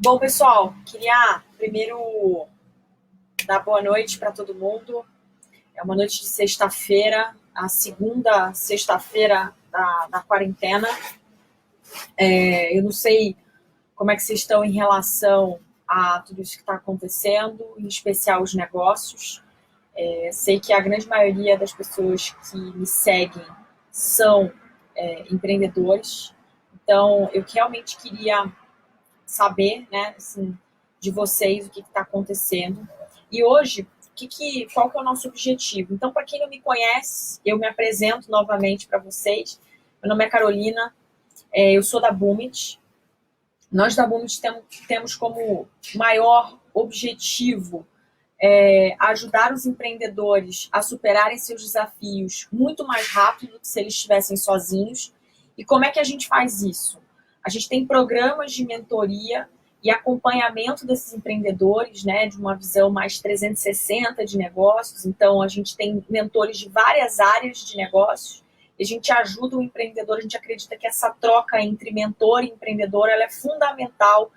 Bom, pessoal, queria primeiro dar boa noite para todo mundo. É uma noite de sexta-feira, a segunda sexta-feira da quarentena. Eu não sei como é que vocês estão em relação a tudo isso que está acontecendo, em especial os negócios. Sei que a grande maioria das pessoas que me seguem são empreendedores. Então, eu realmente queria saber, né, assim, de vocês o que está acontecendo. E hoje, qual que é o nosso objetivo? Então, para quem não me conhece, eu me apresento novamente para vocês. Meu nome é Carolina, eu sou da Boomit. Nós da Boomit temos como maior objetivo ajudar os empreendedores a superarem seus desafios muito mais rápido do que se eles estivessem sozinhos. E como é que a gente faz isso? A gente tem programas de mentoria e acompanhamento desses empreendedores, né, de uma visão mais 360 de negócios. Então, a gente tem mentores de várias áreas de negócios e a gente ajuda o empreendedor. A gente acredita que essa troca entre mentor e empreendedor ela é fundamental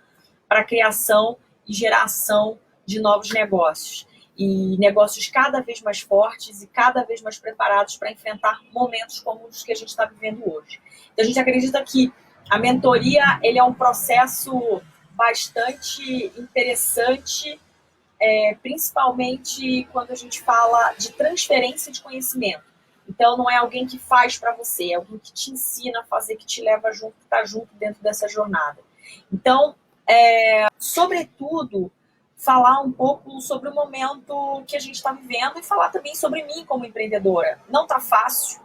para a criação e geração de novos negócios. E negócios cada vez mais fortes e cada vez mais preparados para enfrentar momentos como os que a gente está vivendo hoje. Então, a gente acredita que a mentoria ele é um processo bastante interessante, principalmente quando a gente fala de transferência de conhecimento. Então, não é alguém que faz para você, é alguém que te ensina a fazer, que te leva junto, que está junto dentro dessa jornada. Então, sobretudo, falar um pouco sobre o momento que a gente está vivendo e falar também sobre mim como empreendedora. Não está fácil,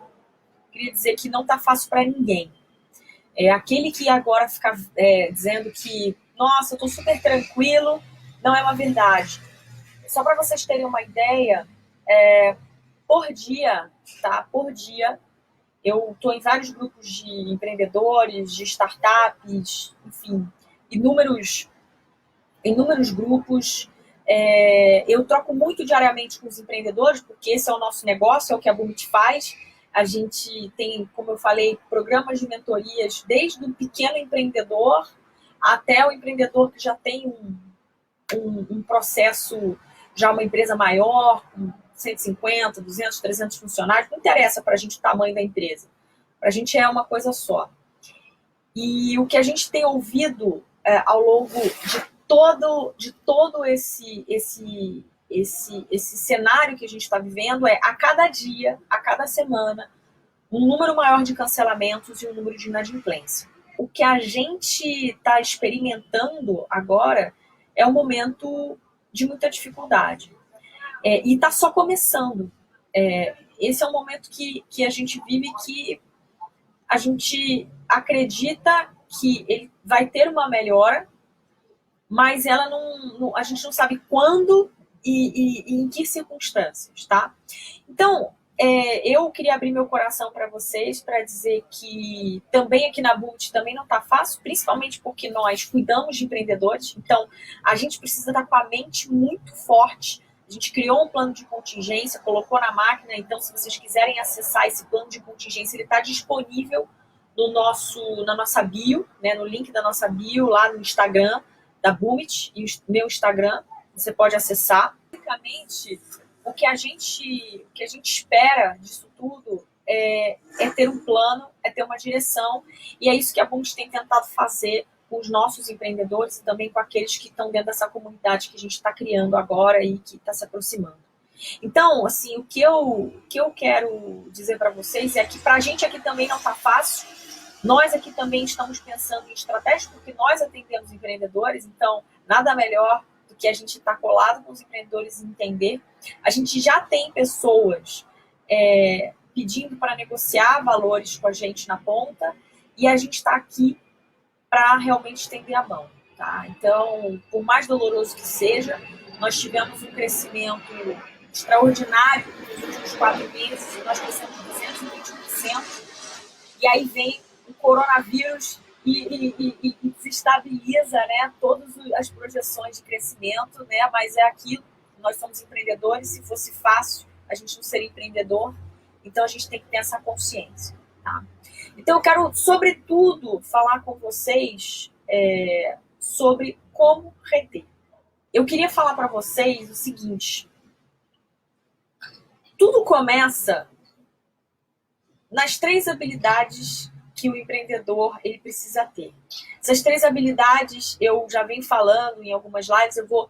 queria dizer que não está fácil para ninguém. Aquele que agora fica dizendo que, nossa, eu estou super tranquilo, não é uma verdade. Só para vocês terem uma ideia, por dia, tá? Por dia, eu estou em vários grupos de empreendedores, de startups, enfim, inúmeros grupos. Eu troco muito diariamente com os empreendedores, porque esse é o nosso negócio, é o que a Boomit faz. A gente tem, como eu falei, programas de mentorias desde o pequeno empreendedor até o empreendedor que já tem um processo, já uma empresa maior, com 150, 200, 300 funcionários. Não interessa para a gente o tamanho da empresa. Para a gente é uma coisa só. E o que a gente tem ouvido ao longo de todo esse cenário que a gente está vivendo a cada dia, a cada semana, um número maior de cancelamentos e um número de inadimplência. O que a gente está experimentando agora é um momento de muita dificuldade. E está só começando. Esse é um momento que a gente vive que a gente acredita que ele vai ter uma melhora, mas ela a gente não sabe quando e em que circunstâncias, tá? Então, eu queria abrir meu coração para vocês, para dizer que também aqui na Boomit também não está fácil, principalmente porque nós cuidamos de empreendedores, então a gente precisa estar com a mente muito forte. A gente criou um plano de contingência, colocou na máquina, então se vocês quiserem acessar esse plano de contingência, ele está disponível na nossa bio, né, no link da nossa bio, lá no Instagram da Boomit e o meu Instagram, você pode acessar. Basicamente, o que a gente espera disso tudo é ter um plano, é ter uma direção, e é isso que a Boomit tem tentado fazer com os nossos empreendedores e também com aqueles que estão dentro dessa comunidade que a gente está criando agora e que está se aproximando. Então, assim, o que eu quero dizer para vocês é que para a gente aqui também não está fácil. Nós aqui também estamos pensando em estratégias, porque nós atendemos empreendedores, então nada melhor do que a gente estar colado com os empreendedores e entender. A gente já tem pessoas pedindo para negociar valores com a gente na ponta, e a gente está aqui para realmente estender a mão. Tá? Então, por mais doloroso que seja, nós tivemos um crescimento extraordinário nos últimos 4 meses, nós crescemos 221%, e aí vem o coronavírus e desestabiliza, né, todas as projeções de crescimento, né, mas é aquilo, nós somos empreendedores, se fosse fácil, a gente não seria empreendedor, então a gente tem que ter essa consciência. Tá? Então eu quero, sobretudo, falar com vocês sobre como reter. Eu queria falar para vocês o seguinte: tudo começa nas 3 habilidades que o empreendedor ele precisa ter. Essas 3 habilidades eu já venho falando em algumas lives, eu vou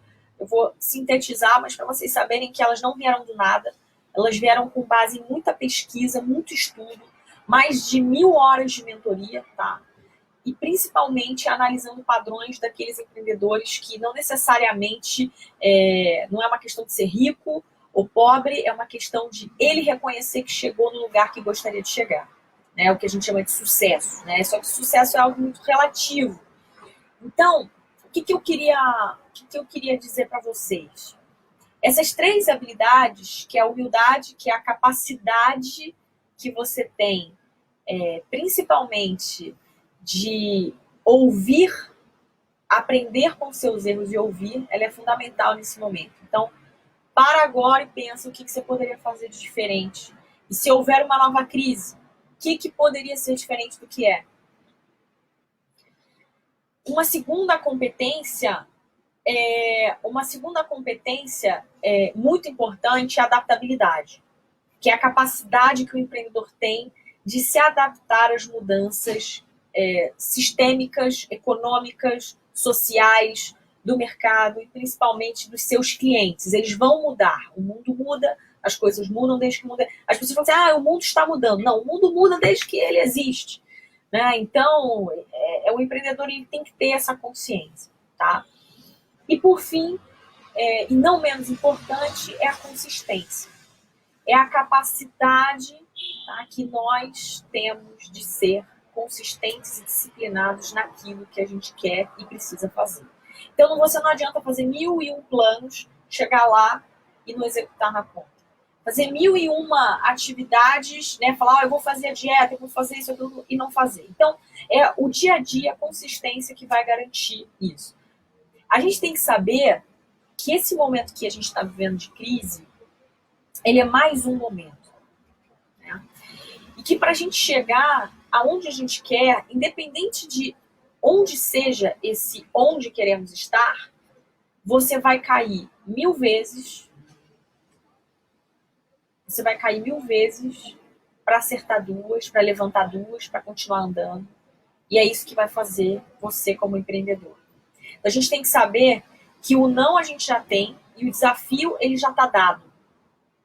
sintetizar, mas para vocês saberem que elas não vieram do nada, elas vieram com base em muita pesquisa, muito estudo, mais de 1000 horas de mentoria, tá? E principalmente analisando padrões daqueles empreendedores que não necessariamente não é uma questão de ser rico ou pobre, é uma questão de ele reconhecer que chegou no lugar que gostaria de chegar, né? O que a gente chama de sucesso, né? Só que sucesso é algo muito relativo. Então, o que eu queria dizer para vocês? Essas 3 habilidades, que é a humildade, que é a capacidade que você tem, principalmente de ouvir, aprender com seus erros e ouvir, ela é fundamental nesse momento. Então, para agora e pensa o que você poderia fazer de diferente. E se houver uma nova crise, o que poderia ser diferente do que é? Uma segunda competência muito importante é a adaptabilidade, que é a capacidade que o empreendedor tem de se adaptar às mudanças sistêmicas, econômicas, sociais, do mercado e principalmente dos seus clientes. Eles vão mudar, o mundo muda, as coisas mudam desde que muda. As pessoas falam assim, o mundo está mudando. Não, o mundo muda desde que ele existe. Né? Então, o empreendedor ele tem que ter essa consciência. Tá? E por fim, e não menos importante, é a consistência. É a capacidade, tá, que nós temos de ser consistentes e disciplinados naquilo que a gente quer e precisa fazer. Então, você não adianta fazer 1001 planos, chegar lá e não executar na ponta. Fazer 1001 atividades, né, falar, eu vou fazer a dieta, eu vou fazer isso, aquilo, e não fazer. Então, é o dia a dia, a consistência que vai garantir isso. A gente tem que saber que esse momento que a gente está vivendo de crise, ele é mais um momento. Né? E que para a gente chegar aonde a gente quer, independente de onde seja esse onde queremos estar, você vai cair 1000 vezes. Você vai cair 1000 vezes para acertar 2, para levantar 2, para continuar andando. E é isso que vai fazer você como empreendedor. Então, a gente tem que saber que o não a gente já tem e o desafio ele já está dado.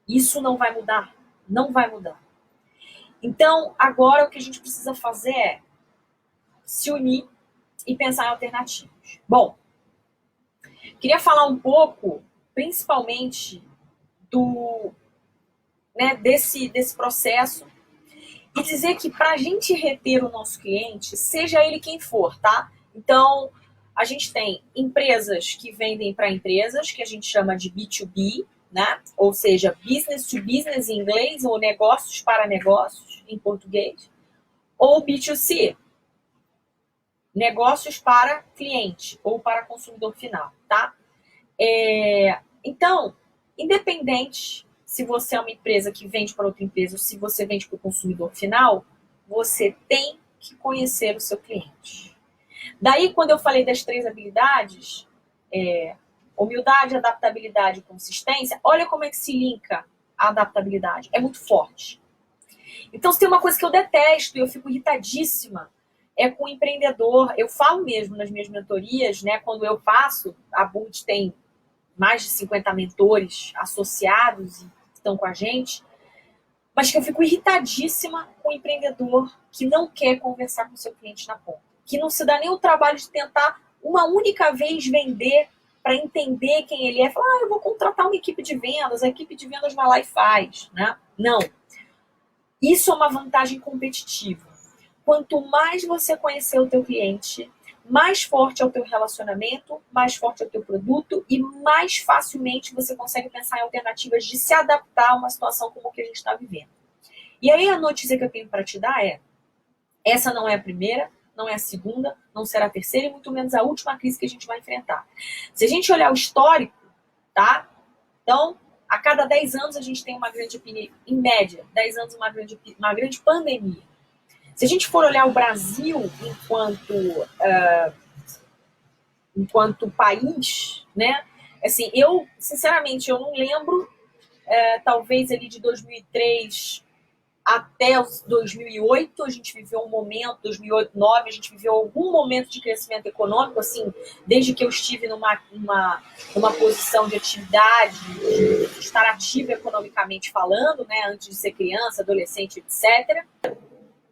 Isso não vai mudar. Não vai mudar. Então, agora o que a gente precisa fazer é se unir e pensar em alternativas. Bom, queria falar um pouco, principalmente, desse processo e dizer que para a gente reter o nosso cliente, seja ele quem for, tá? Então, a gente tem empresas que vendem para empresas, que a gente chama de B2B, né? Ou seja, business to business em inglês, ou negócios para negócios em português, ou B2C, negócios para cliente ou para consumidor final, tá? Então, independente se você é uma empresa que vende para outra empresa ou se você vende para o consumidor final, você tem que conhecer o seu cliente. Daí, quando eu falei das 3 habilidades, humildade, adaptabilidade e consistência, olha como é que se linka a adaptabilidade. É muito forte. Então, se tem uma coisa que eu detesto e eu fico irritadíssima, é com o empreendedor. Eu falo mesmo nas minhas mentorias, né? Quando eu faço, a Bund tem mais de 50 mentores associados e estão com a gente, mas que eu fico irritadíssima com o empreendedor que não quer conversar com o seu cliente na ponta, que não se dá nem o trabalho de tentar uma única vez vender para entender quem ele é, falar, eu vou contratar uma equipe de vendas, a equipe de vendas vai lá e faz, né? Não. Isso é uma vantagem competitiva. Quanto mais você conhecer o teu cliente, mais forte é o teu relacionamento, mais forte é o teu produto e mais facilmente você consegue pensar em alternativas de se adaptar a uma situação como a que a gente está vivendo. E aí a notícia que eu tenho para te dar é, essa não é a primeira, não é a segunda, não será a terceira e muito menos a última crise que a gente vai enfrentar. Se a gente olhar o histórico, tá? Então, a cada 10 anos a gente tem uma grande, em média, 10 anos uma grande pandemia. Se a gente for olhar o Brasil enquanto enquanto país, né? Assim, eu, sinceramente, eu não lembro, talvez ali de 2003 até 2008, a gente viveu um momento, 2008, 2009, a gente viveu algum momento de crescimento econômico, assim, desde que eu estive numa posição de atividade, de estar ativa economicamente falando, né, antes de ser criança, adolescente, etc.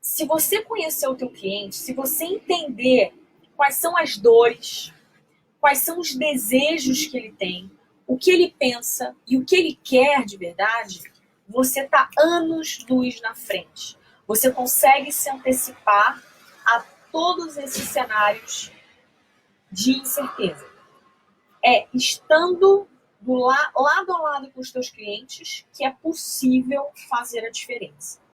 Se você conhecer o teu cliente, se você entender quais são as dores, quais são os desejos que ele tem, o que ele pensa e o que ele quer de verdade, você está anos-luz na frente. Você consegue se antecipar a todos esses cenários de incerteza. Estando lado a lado com os teus clientes que é possível fazer a diferença.